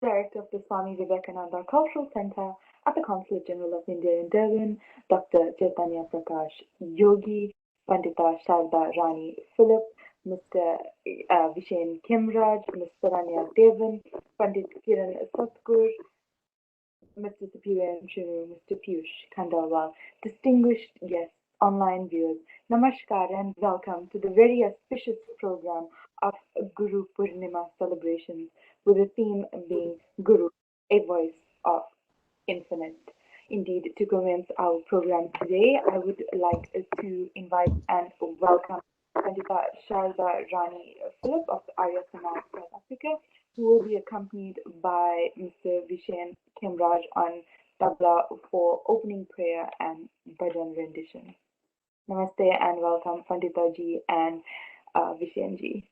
Director of the Swami Vivekananda Cultural Center at the Consulate General of India in Durban, Dr. Chaitanya Prakash Yogi, Pandita Sharda Rani Philip, Mr. Vishen Kimraj, Ms. Saranya Devan, Pandit Kiran Satgur, Mr. Supiran Shinu, Mr. Piyush Khandelwal, distinguished guests, online viewers, Namaskar and welcome to the very auspicious program of Guru Purnima celebrations, with the theme being Guru, a voice of infinite. Indeed, to commence our program today, I would like to invite and welcome Pandita Sharda Rani Philip of the Arya Samaj South Africa, who will be accompanied by Mr. Vishen Khemraj on tabla for opening prayer and bhajan rendition. Namaste and welcome Pandita ji and Vishen ji.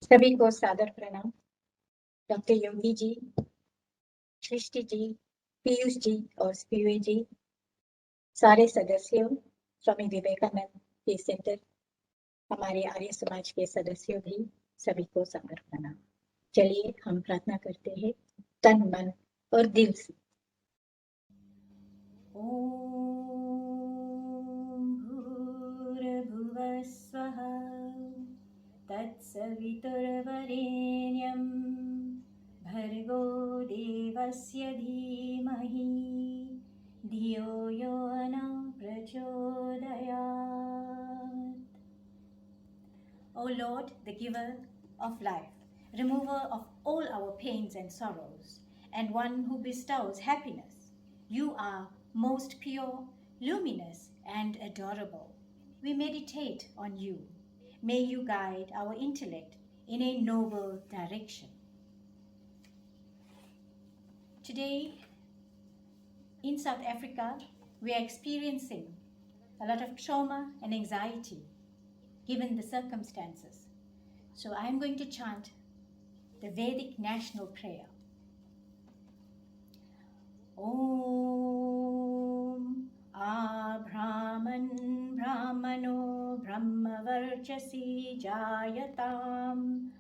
सभी को सादर प्रणाम। Doctor Yogi ji, Srishti ji, Piyush ji और स्पीवे जी, सारे सदस्यों, स्वामी विवेकानंद के centre, हमारे आर्य समाज के सदस्यों भी सभी को सादर प्रणाम। चलिए हम प्रार्थना करते हैं तन मन और दिल से। ओम भूर्भुवः स्वः तत्सवितुर्वरेण्यं भर्गो देवस्य धीमहि धियो यो न प्रचोदयात्. O Lord, the giver of life, remover of all our pains and sorrows, and one who bestows happiness, you are most pure, luminous, and adorable. We meditate on you. May you guide our intellect in a noble direction. Today, in South Africa, we are experiencing a lot of trauma and anxiety given the circumstances. So I am going to chant the Vedic national prayer. Om Abrahman Brahmano Brahmavarchasi Jayatam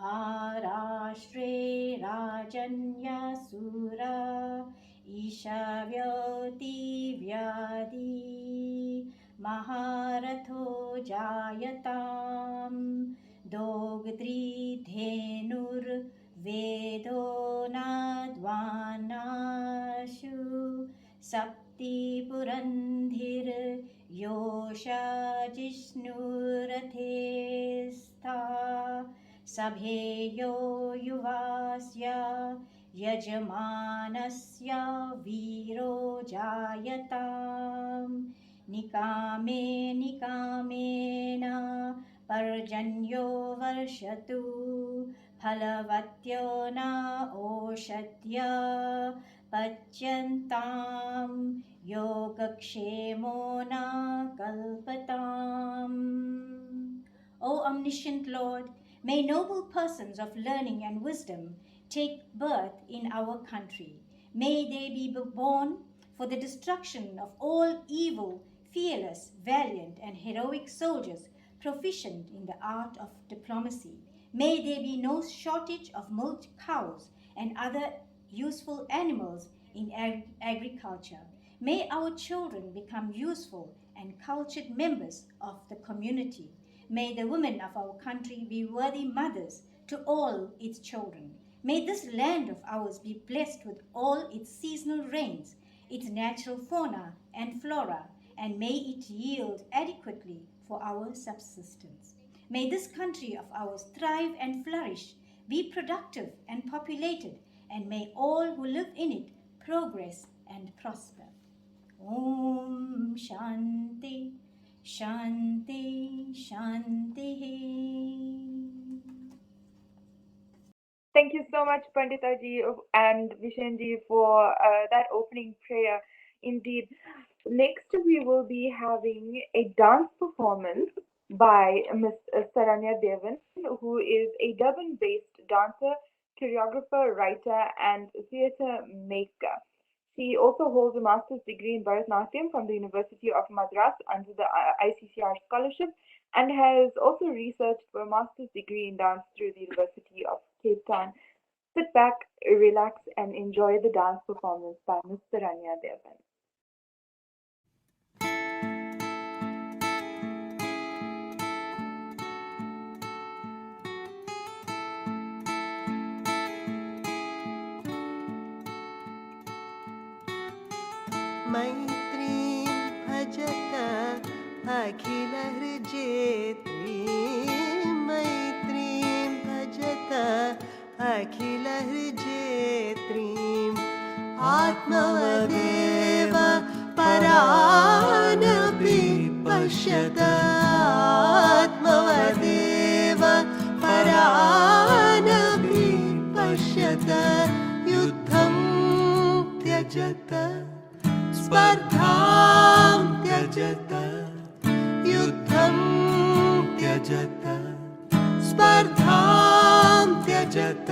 Arashtre Rajanya Sura Ishavyoti Vyadi Maharatho Jayatam Dogdri Dhenur Vedo Nadvanashu Sapti Purandhir Yosha Jishnuratestha Sabheyo Yuvasya Yajamanasya Viro Jayatam Nikame Nikamena Parjanyo Varshatu Phalavadyo na Oshadya Pacyantam Yogakshemo na Kalpatam. O omniscient Lord, may noble persons of learning and wisdom take birth in our country. May they be born for the destruction of all evil, fearless, valiant, and heroic soldiers proficient in the art of diplomacy. May there be no shortage of milk cows and other useful animals in agriculture. May our children become useful and cultured members of the community. May the women of our country be worthy mothers to all its children. May this land of ours be blessed with all its seasonal rains, its natural fauna and flora, and may it yield adequately for our subsistence. May this country of ours thrive and flourish, be productive and populated, and may all who live in it progress and prosper. Om Shanti, Shanti, Shanti. Thank you so much, Pandita ji and Vishen ji, for that opening prayer. Indeed, next we will be having a dance performance by Ms. Saranya Devan, who is a Durban-based dancer, choreographer, writer, and theatre maker. She also holds a master's degree in Bharatanatyam from the University of Madras under the ICCR scholarship, and has also researched for a master's degree in dance through the University of Cape Town. Sit back, relax, and enjoy the dance performance by Mr. Arya Devan. मैत्रीं भजत अखिलहृजेत्रीं मैत्रीं भजत अखिलहृजेत्रीम् आत्मवदेव परानपि पश्यत आत्मवदेव परानपि पश्यत युद्धं त्यजत स्पर्धां त्यजत युद्धं त्यजत स्पर्धां त्यजत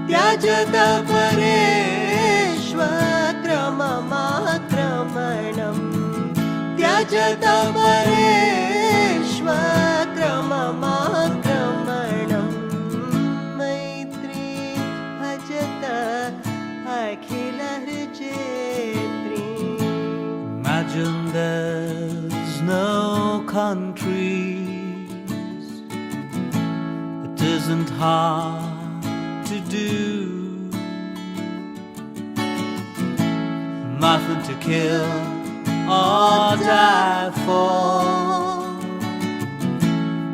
त्यजत परेष्वक्रममाक्रमणं त्यजत परेष्वक्रममाक्रमणं मैत्रीं भजत अखिलहृजेत्रीम् Imagine there's no countries. It isn't hard to do. Nothing to kill or die for,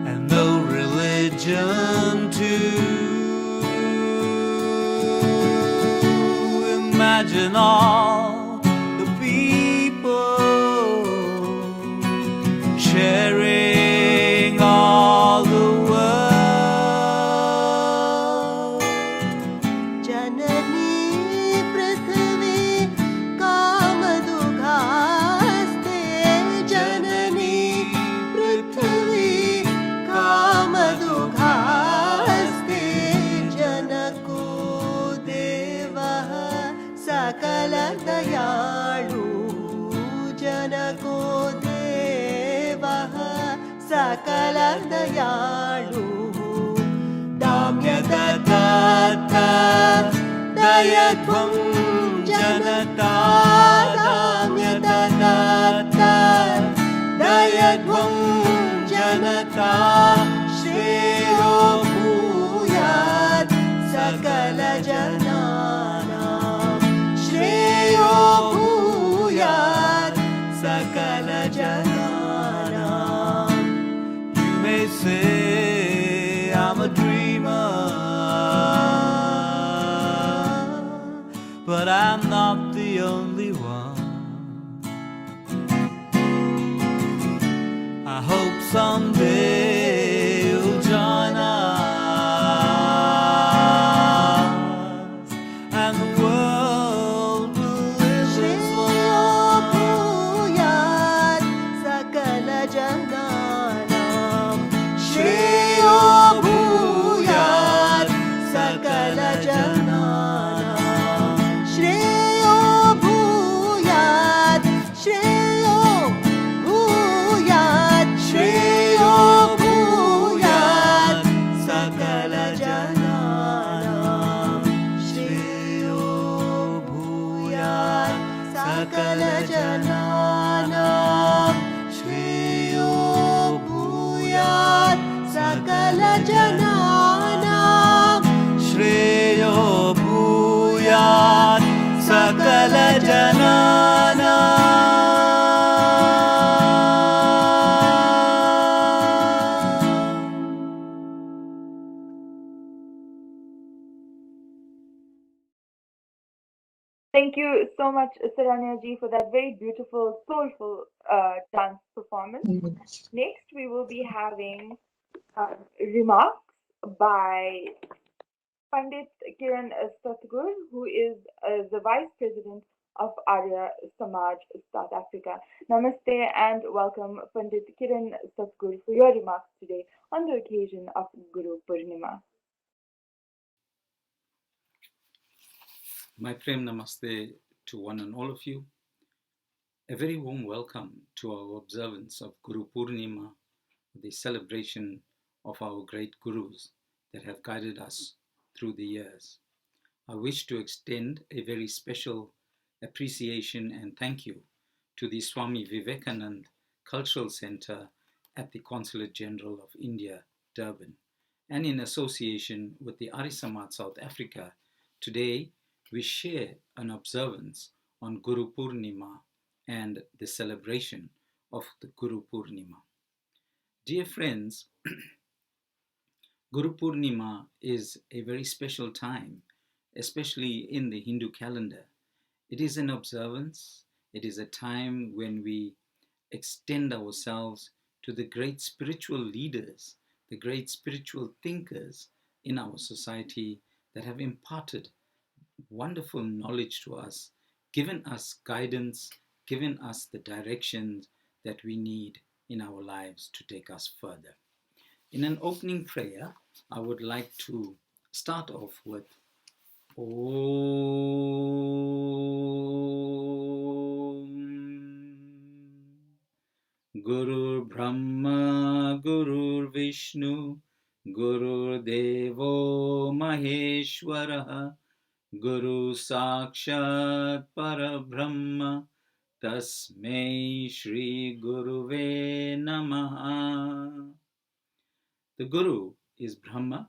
and no religion too. Imagine all the people sharing all the world. जननी पृथ्वी कामदुघास्ते जननी पृथ्वी कामदुघास्ते जनको देवः सकल दयालु जनको देवः सकल दयालु दाम्यदत्त दयध्वं जनता दाम्यदत्त दयध्वं जनता श्रेयो भूयात् सकल जनानां श्रेयो भूयात् सकल जनानां You may say I'm a dreamer, but I'm not the only one. I hope someday you'll join us, and the world will live as श्रेयो one. भूयात् सकल जनानां श्रेयो भूयात् सकल जनानां श्रेयो भूयात् श्रेयो भूयात् श्रेयो भूयात् सकल जनानां श्रेयो भूयात् सकल जनानां श्रेयो भूयात् सकल जनानां श्रेयो भूयात् सकल जनानाम्. Thank you so much, Saranya ji, for that very beautiful, soulful dance performance. Next, we will be having remarks by Pandit Kiran Satgur, who is the Vice President of Arya Samaj South Africa. Namaste and welcome, Pandit Kiran Satgur, for your remarks today on the occasion of Guru Purnima. My prem namaste to one and all of you. A very warm welcome to our observance of Guru Purnima, the celebration of our great gurus that have guided us through the years. I wish to extend a very special appreciation and thank you to the Swami Vivekanand Cultural Center at the Consulate General of India, Durban, and in association with the Arya Samaj South Africa. Today, we share an observance on Guru Purnima and the celebration of the Guru Purnima. Dear friends, Guru Purnima is a very special time, especially in the Hindu calendar. It is an observance, it is a time when we extend ourselves to the great spiritual leaders, the great spiritual thinkers in our society that have imparted wonderful knowledge to us, given us guidance, given us the directions that we need in our lives to take us further. In an opening prayer, I would like to start off with Om Guru Brahma Guru Vishnu Guru Devo Maheshwara Guru Sakshat Parabrahma Tasmai Shri Guruve Namaha. The Guru is Brahma,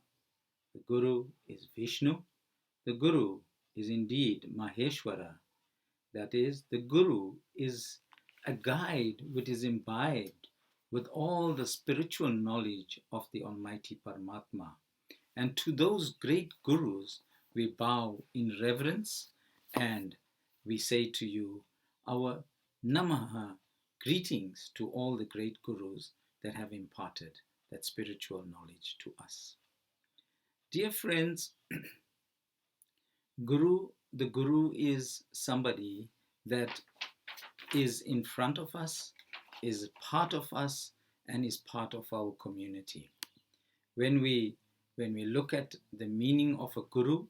the Guru is Vishnu, the Guru is indeed Maheshwara. That is, the Guru is a guide which is imbibed with all the spiritual knowledge of the Almighty Paramatma. And to those great Gurus, we bow in reverence and we say to you our Namaha, greetings to all the great Gurus that have imparted that spiritual knowledge to us. Dear friends, the Guru is somebody that is in front of us, is part of us, and is part of our community. When we look at the meaning of a Guru,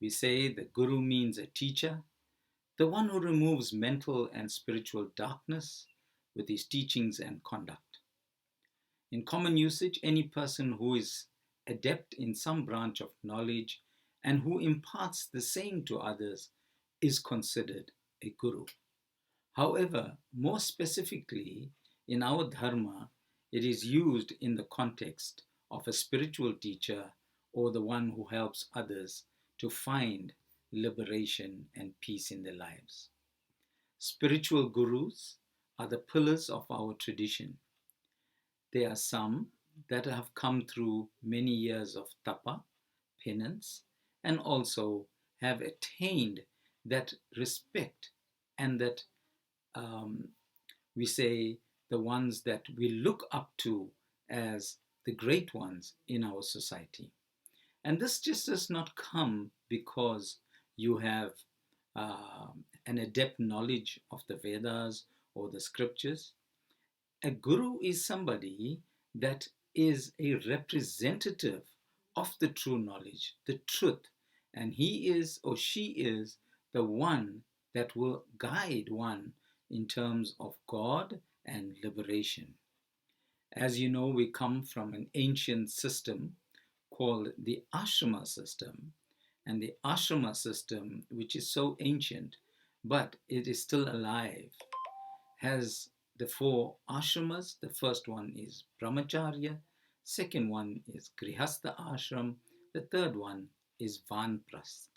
we say the Guru means a teacher, the one who removes mental and spiritual darkness with his teachings and conduct. In common usage, any person who is adept in some branch of knowledge and who imparts the same to others is considered a Guru. However, more specifically, in our Dharma, it is used in the context of a spiritual teacher or the one who helps others to find liberation and peace in their lives. Spiritual Gurus are the pillars of our tradition. There are some that have come through many years of tapa, penance, and also have attained that respect and that we say the ones that we look up to as the great ones in our society. And this just does not come because you have an adept knowledge of the Vedas or the scriptures. A Guru is somebody that is a representative of the true knowledge, the truth, and he is or she is the one that will guide one in terms of God and liberation. As you know, we come from an ancient system called the ashrama system, and the ashrama system, which is so ancient, but it is still alive, has the four ashramas. The first one is brahmacharya, second one is grihastha ashram, the third one is vanprasth.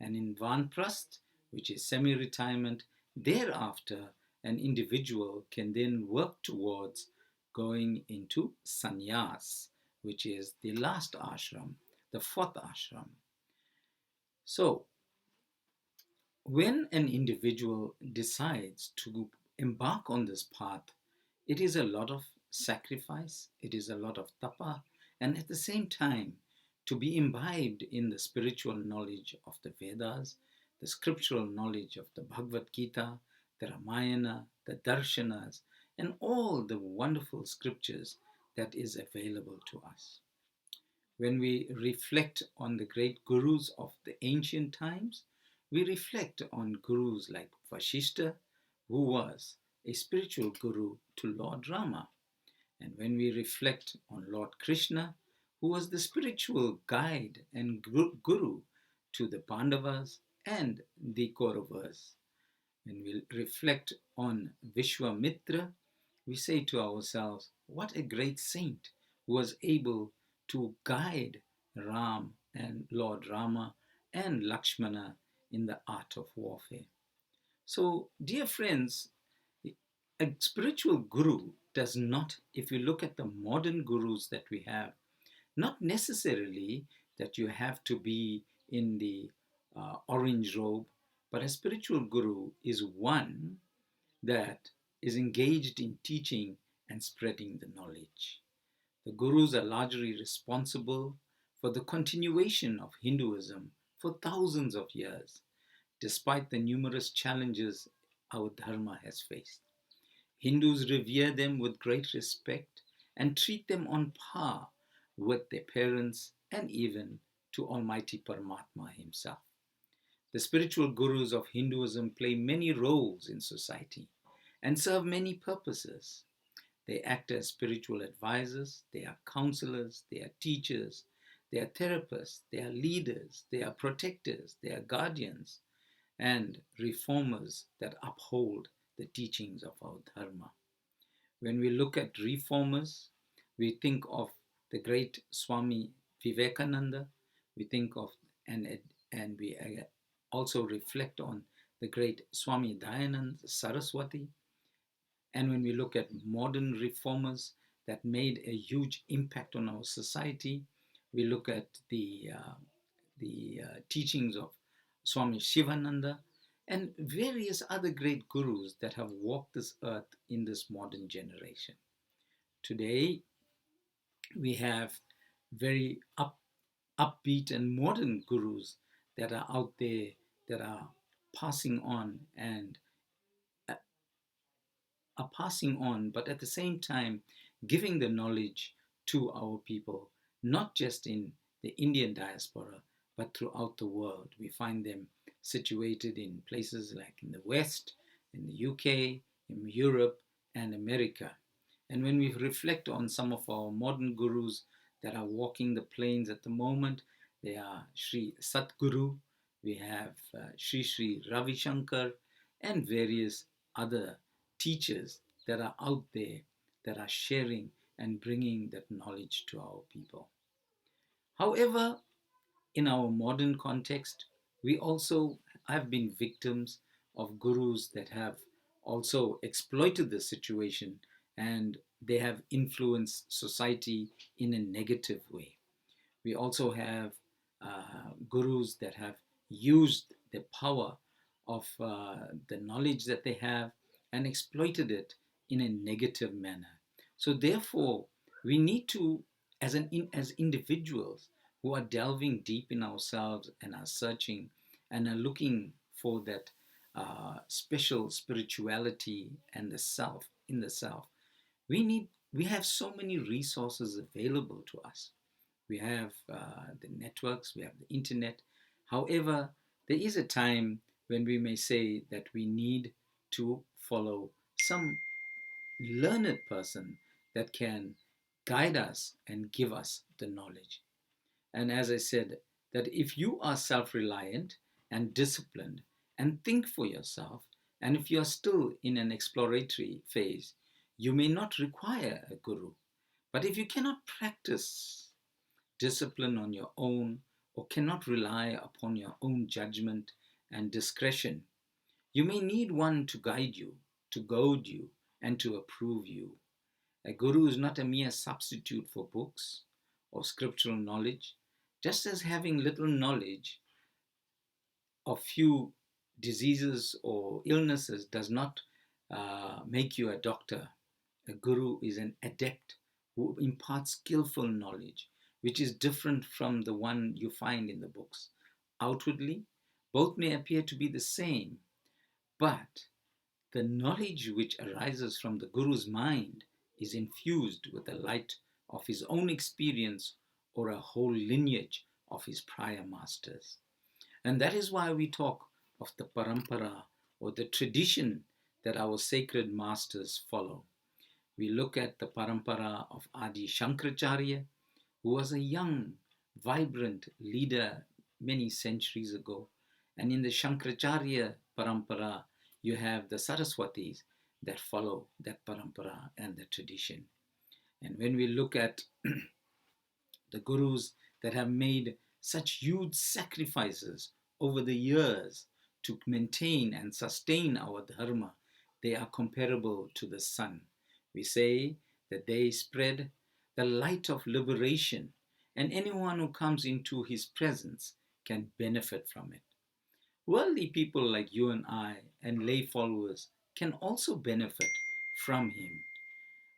And in vanprasth, which is semi-retirement, thereafter an individual can then work towards going into sannyas, which is the last ashram, the fourth ashram. So, when an individual decides to embark on this path, it is a lot of sacrifice, it is a lot of tapa, and at the same time, to be imbibed in the spiritual knowledge of the Vedas, the scriptural knowledge of the Bhagavad Gita, the Ramayana, the Darshanas, and all the wonderful scriptures that is available to us. When we reflect on the great gurus of the ancient times, we reflect on gurus like Vashishta, who was a spiritual guru to Lord Rama. And when we reflect on Lord Krishna, who was the spiritual guide and guru to the Pandavas and the Kauravas. When we reflect on Vishwamitra, we say to ourselves, what a great saint who was able to guide Ram and Lord Rama and Lakshmana in the art of warfare. So, dear friends, a spiritual guru does not, if you look at the modern gurus that we have, not necessarily that you have to be in the orange robe, but a spiritual guru is one that is engaged in teaching and spreading the knowledge. The gurus are largely responsible for the continuation of Hinduism for thousands of years, despite the numerous challenges our dharma has faced. Hindus revere them with great respect and treat them on par with their parents and even to Almighty Paramatma himself. The spiritual gurus of Hinduism play many roles in society and serve many purposes. They act as spiritual advisors, they are counselors, they are teachers, they are therapists, they are leaders, they are protectors, they are guardians, and reformers that uphold the teachings of our dharma. When we look at reformers, we think of the great Swami Vivekananda, we think of and we also reflect on the great Swami Dayanand Saraswati. And when we look at modern reformers that made a huge impact on our society, we look at the teachings of Swami Shivananda and various other great gurus that have walked this earth in this modern generation. Today, we have very upbeat and modern gurus that are out there that are passing on and are passing on, but at the same time giving the knowledge to our people, not just in the Indian diaspora, but throughout the world. We find them situated in places like in the West, in the UK, in Europe, and America. And when we reflect on some of our modern gurus that are walking the plains at the moment, they are Sri Satguru, we have Sri Ravi Shankar, and various other teachers that are out there that are sharing and bringing that knowledge to our people. However, in our modern context, we also have been victims of gurus that have also exploited the situation and they have influenced society in a negative way. We also have gurus that have used the power of the knowledge that they have and exploited it in a negative manner. So therefore, we need to, as individuals who are delving deep in ourselves and are searching and are looking for that special spirituality and the self in the self, we have so many resources available to us. We have the networks, we have the internet. However, there is a time when we may say that we need to follow some learned person that can guide us and give us the knowledge. And as I said, that if you are self-reliant and disciplined and think for yourself, and if you're still in an exploratory phase, you may not require a guru. But if you cannot practice discipline on your own or cannot rely upon your own judgment and discretion, you may need one to guide you, to goad you, and to approve you. A guru is not a mere substitute for books or scriptural knowledge, just as having little knowledge of few diseases or illnesses does not make you a doctor. A guru is an adept who imparts skillful knowledge, which is different from the one you find in the books. Outwardly, both may appear to be the same, but the knowledge which arises from the guru's mind is infused with the light of his own experience or a whole lineage of his prior masters. And that is why we talk of the parampara or the tradition that our sacred masters follow. We look at the parampara of Adi Shankaracharya, who was a young, vibrant leader many centuries ago. And in the Shankaracharya parampara, you have the Saraswatis that follow that parampara and the tradition. And when we look at the gurus that have made such huge sacrifices over the years to maintain and sustain our dharma, they are comparable to the sun. We say that they spread the light of liberation, and anyone who comes into his presence can benefit from it. Worldly people like you and I and lay followers can also benefit from him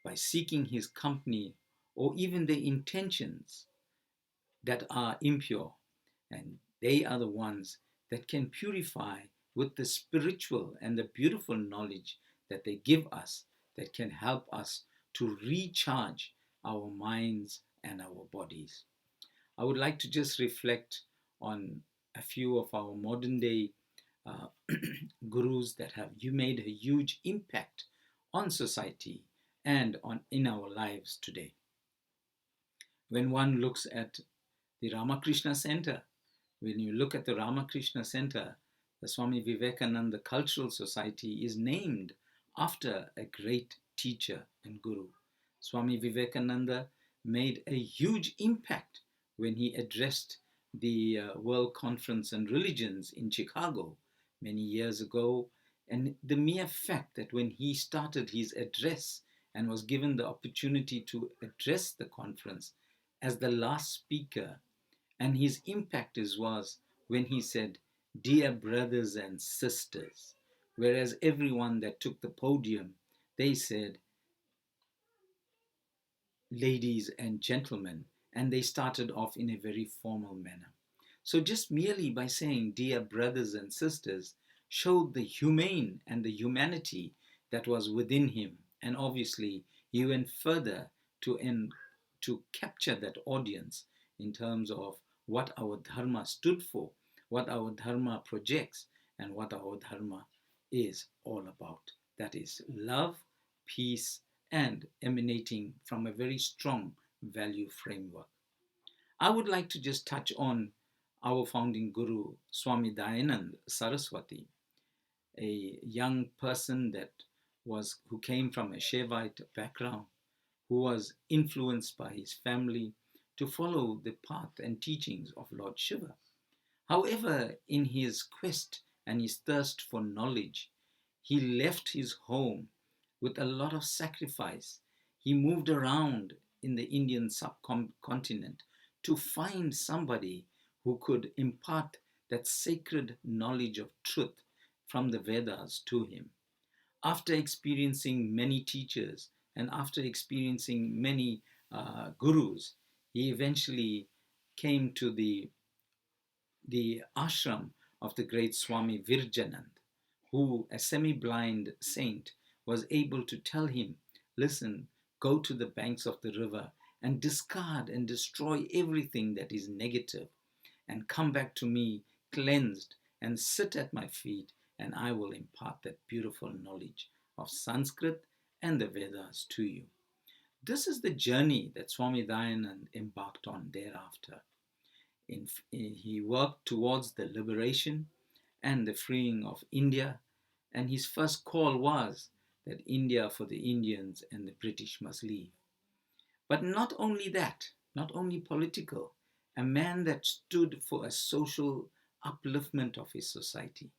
by seeking his company or even the intentions that are impure. And they are the ones that can purify with the spiritual and the beautiful knowledge that they give us, that can help us to recharge our minds and our bodies. I would like to just reflect on a few of our modern day uh, gurus that have made a huge impact on society and on in our lives today. When one looks at the Ramakrishna Center, when you look at the Ramakrishna Center, the Swami Vivekananda Cultural Society is named after a great teacher and guru. Swami Vivekananda made a huge impact when he addressed the World Conference on Religions in Chicago many years ago. And the mere fact that when he started his address and was given the opportunity to address the conference as the last speaker, and his impact was when he said, "Dear brothers and sisters," whereas everyone that took the podium, they said, "Ladies and gentlemen," and they started off in a very formal manner. So just merely by saying, "Dear brothers and sisters," showed the humane and the humanity that was within him. And obviously, he went further to capture that audience in terms of what our dharma stood for, what our dharma projects, and what our dharma is all about. That is love, peace, and emanating from a very strong value framework. I would like to just touch on our founding guru, Swami Dayanand Saraswati, a young person who came from a Shaivite background, who was influenced by his family to follow the path and teachings of Lord Shiva. However, in his quest and his thirst for knowledge, he left his home with a lot of sacrifice. He moved around in the Indian subcontinent to find somebody who could impart that sacred knowledge of truth from the Vedas to him. After experiencing many teachers and after experiencing many gurus, he eventually came to the ashram of the great Swami Virjanand, who, a semi-blind saint, was able to tell him, "Listen, go to the banks of the river and discard and destroy everything that is negative and come back to me cleansed and sit at my feet, and I will impart that beautiful knowledge of Sanskrit and the Vedas to you." This is the journey that Swami Dayanand embarked on thereafter. He worked towards the liberation and the freeing of India, and his first call was that India for the Indians and the British must leave. But not only that, not only political, a man that stood for a social upliftment of his society,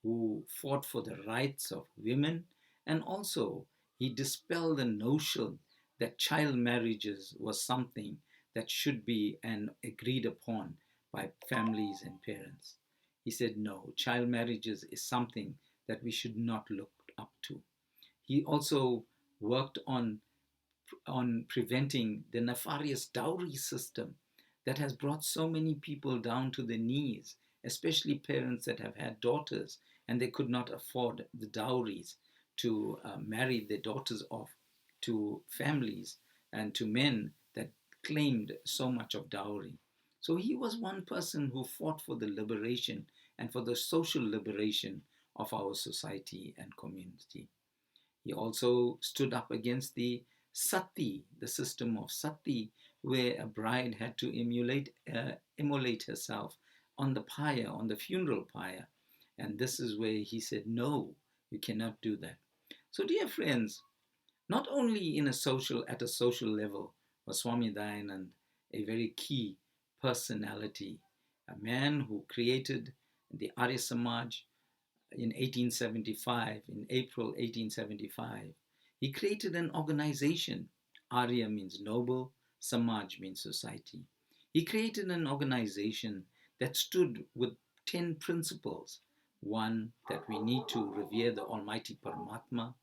who fought for the rights of women, and also he dispelled the notion that child marriages was something that should be agreed upon by families and parents. He said, no, child marriages is something that we should not look up to. He also worked on preventing the nefarious dowry system that has brought so many people down to their knees, especially parents that have had daughters and they could not afford the dowries to marry their daughters off to families and to men that claimed so much of dowry. So he was one person who fought for the liberation and for the social liberation of our society and community. He also stood up against the sati, the system of sati, where a bride had to immolate herself on the pyre, on the funeral pyre. And this is where he said, no, you cannot do that. So, dear friends, not only at a social level was Swami Dayanand a very key personality, a man who created the Arya Samaj in 1875, in April 1875. He created an organization. Arya means noble, Samaj means society. He created an organization that stood with 10 principles. One, that we need to revere the Almighty Paramatma.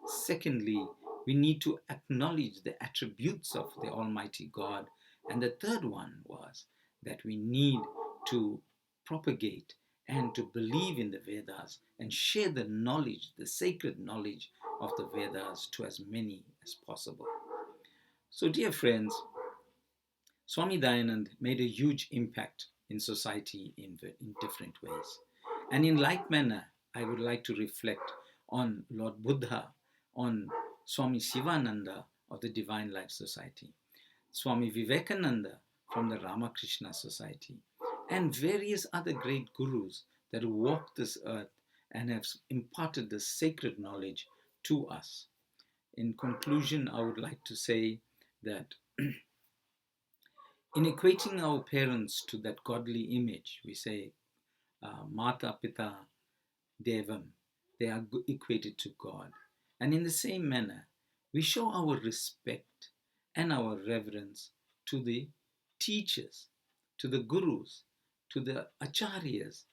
Secondly, we need to acknowledge the attributes of the Almighty God. And the third one was that we need to propagate and to believe in the Vedas and share the knowledge, the sacred knowledge of the Vedas to as many as possible. So, dear friends, Swami Dayanand made a huge impact in society in different ways. And in like manner, I would like to reflect on Lord Buddha, on Swami Sivananda of the Divine Life Society, Swami Vivekananda from the Ramakrishna Society, and various other great gurus that walked this earth and have imparted the sacred knowledge to us. In conclusion, I would like to say that in equating our parents to that godly image, we say Mata Pita Devam, they are equated to God. And in the same manner, we show our respect and our reverence to the teachers, to the gurus, to the acharyas,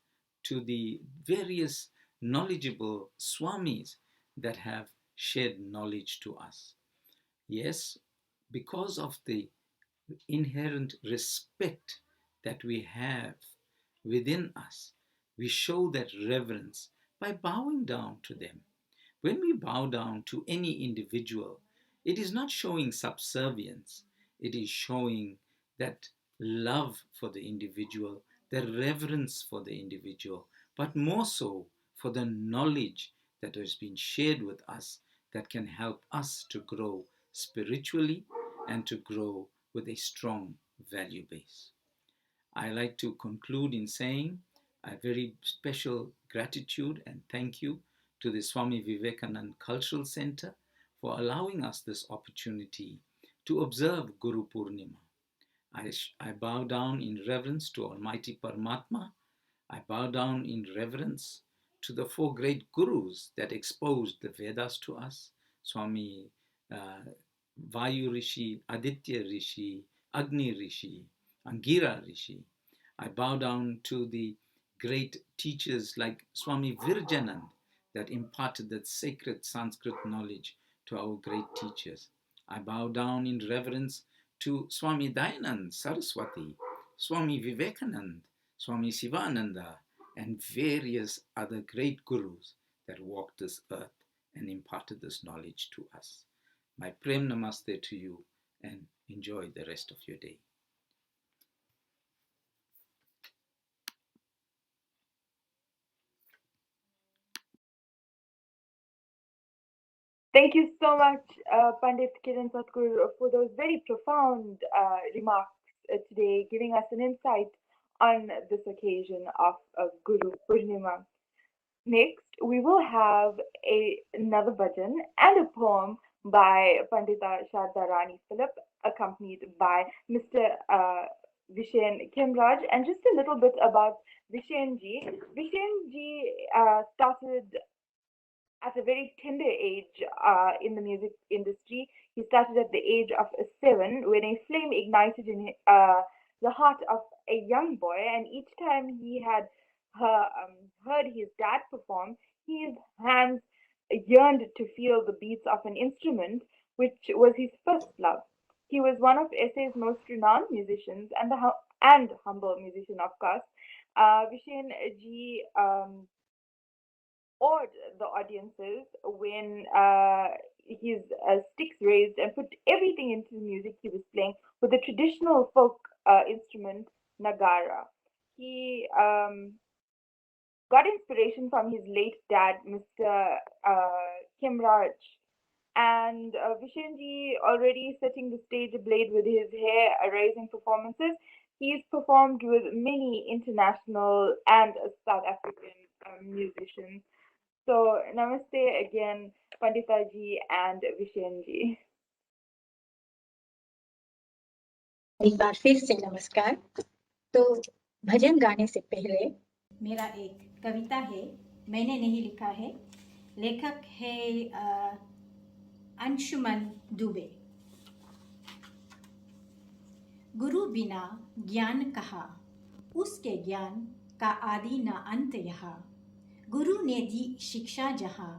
to the various knowledgeable swamis that have shared knowledge to us. Yes, because of the inherent respect that we have within us, we show that reverence by bowing down to them. When we bow down to any individual, it is not showing subservience, it is showing that love for the individual, the reverence for the individual, but more so for the knowledge that has been shared with us that can help us to grow spiritually and to grow with a strong value base. I like to conclude in saying a very special gratitude and thank you to the Swami Vivekananda Cultural Center for allowing us this opportunity to observe Guru Purnima. I bow down in reverence to Almighty Paramatma. I bow down in reverence to the four great gurus that exposed the Vedas to us, Swami Vayu Rishi, Aditya Rishi, Agni Rishi, Angira Rishi. I bow down to the great teachers like Swami Virjanand that imparted that sacred Sanskrit knowledge to our great teachers. I bow down in reverence to Swami Dayanand Saraswati, Swami Vivekanand, Swami Sivananda, and various other great gurus that walked this earth and imparted this knowledge to us. My Prem Namaste to you and enjoy the rest of your day. Thank you so much, Pandit Kiran Satgur, for those very profound remarks today, giving us an insight on this occasion of Guru Purnima. Next, we will have another bhajan and a poem by Pandita Sharda Rani Philip, accompanied by Mr. Vishen Kimraj. And just a little bit about Vishenji. Vishenji started at a very tender age in the music industry. He started at the age of 7 when a flame ignited in the heart of a young boy, and each time he had heard his dad perform, his hands yearned to feel the beats of an instrument, which was his first love. He was one of SA's most renowned musicians and humble musician, of course. Vishen ji awed the audiences when his sticks raised and put everything into the music he was playing with the traditional folk instrument Nagara. He got inspiration from his late dad, Mr. Kimraj, And Vishenji already setting the stage ablaze with his hair-raising performances. He's performed with many international and South African musicians. So, namaste again, Panditaji and Vishenji. एक बार फिर से नमस्कार। तो भजन गाने से पहले मेरा एक कविता है, मैंने नहीं लिखा है, लेखक है अंशुमन दुबे। गुरु बिना ज्ञान कहा, उसके ज्ञान का आदि न अंत यहाँ। गुरु ने दी शिक्षा जहाँ,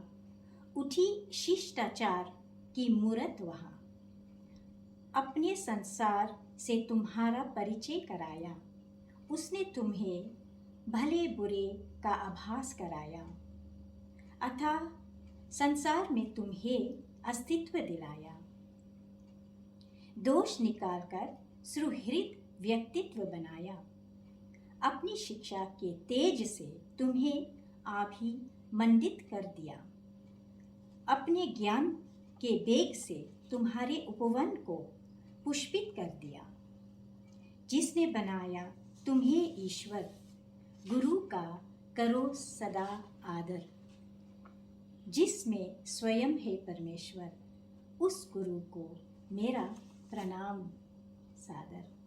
उठी शिष्टाचार की मूरत वहाँ। अपने संसार से तुम्हारा परिचय कराया, उसने तुम्हें भले बुरे का आभास कराया। अतः संसार में तुम्हें अस्तित्व दिलाया। दोष निकालकर सुहृद व्यक्तित्व बनाया। अपनी शिक्षा के तेज से तुम्हें अभिमंडित कर दिया। अपने ज्ञान के वेग से तुम्हारे उपवन को पुष्पित कर दिया। जिसने बनाया तुम्हें ईश्वर, गुरु का करो सदा आदर। जिसमें स्वयं है परमेश्वर, उस गुरु को मेरा प्रणाम सादर।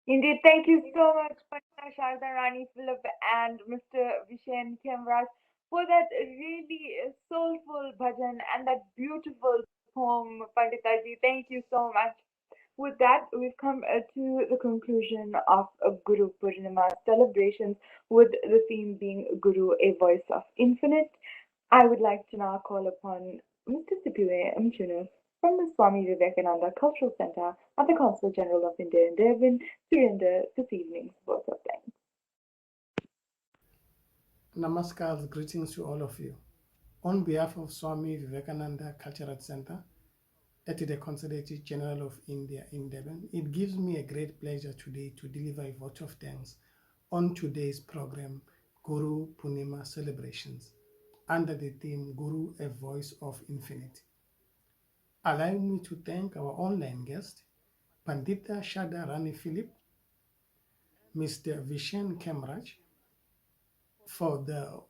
Indeed, thank you so much, Patna Sharda Rani Philip and Mr. Vishen Kemraj, for that really soulful bhajan and that beautiful poem, Panditaji. Thank you so much. With that, we've come to the conclusion of Guru Purnima celebrations, with the theme being Guru, a voice of infinite. I would like to now call upon Mr. Sipue Mchunu from the Swami Vivekananda Cultural Center at the Consul General of India in Durban to render this evening's vote of thanks. Namaskar, greetings to all of you. On behalf of Swami Vivekananda Cultural Center at the Consulate General of India in Durban, it gives me a great pleasure today to deliver a vote of thanks on today's program, Guru Purnima Celebrations, under the theme Guru, a Voice of Infinity. Allow me to thank our online guest, Pandita Shada Rani Philip, Mr. Vishen Kemraj, for the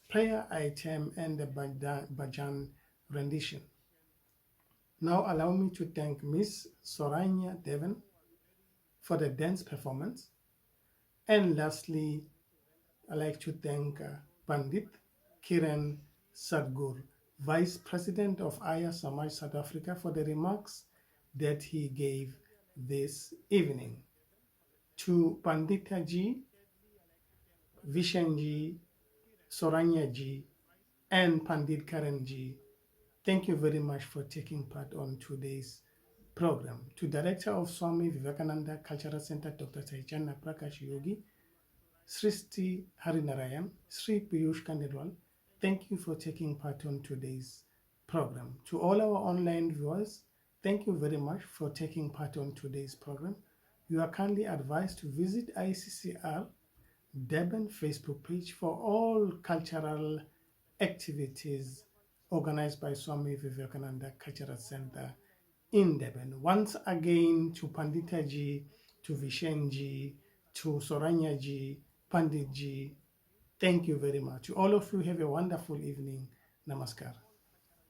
prayer item and the Bhajan rendition. Now allow me to thank Miss Soranya Devan for the dance performance. And lastly, I'd like to thank Pandit Kiran Sadgur, Vice President of Arya Samaj South Africa, for the remarks that he gave this evening. To Pandita ji, Vishen ji, Soranya ji, and Pandit Karan ji, thank you very much for taking part on today's program. To Director of Swami Vivekananda Cultural Center, Dr. Chaitanya Prakash Yogi, Srishti Harinarayan, Sri Piyush Khandelwal, thank you for taking part on today's program. To all our online viewers, thank you very much for taking part on today's program. You are kindly advised to visit ICCR Durban Facebook page for all cultural activities organized by Swami Vivekananda Cultural Center in Durban. Once again, to Pandita ji, to Vishen ji, to Soranya ji, Pandit ji, thank you very much. To all of you, have a wonderful evening. Namaskar.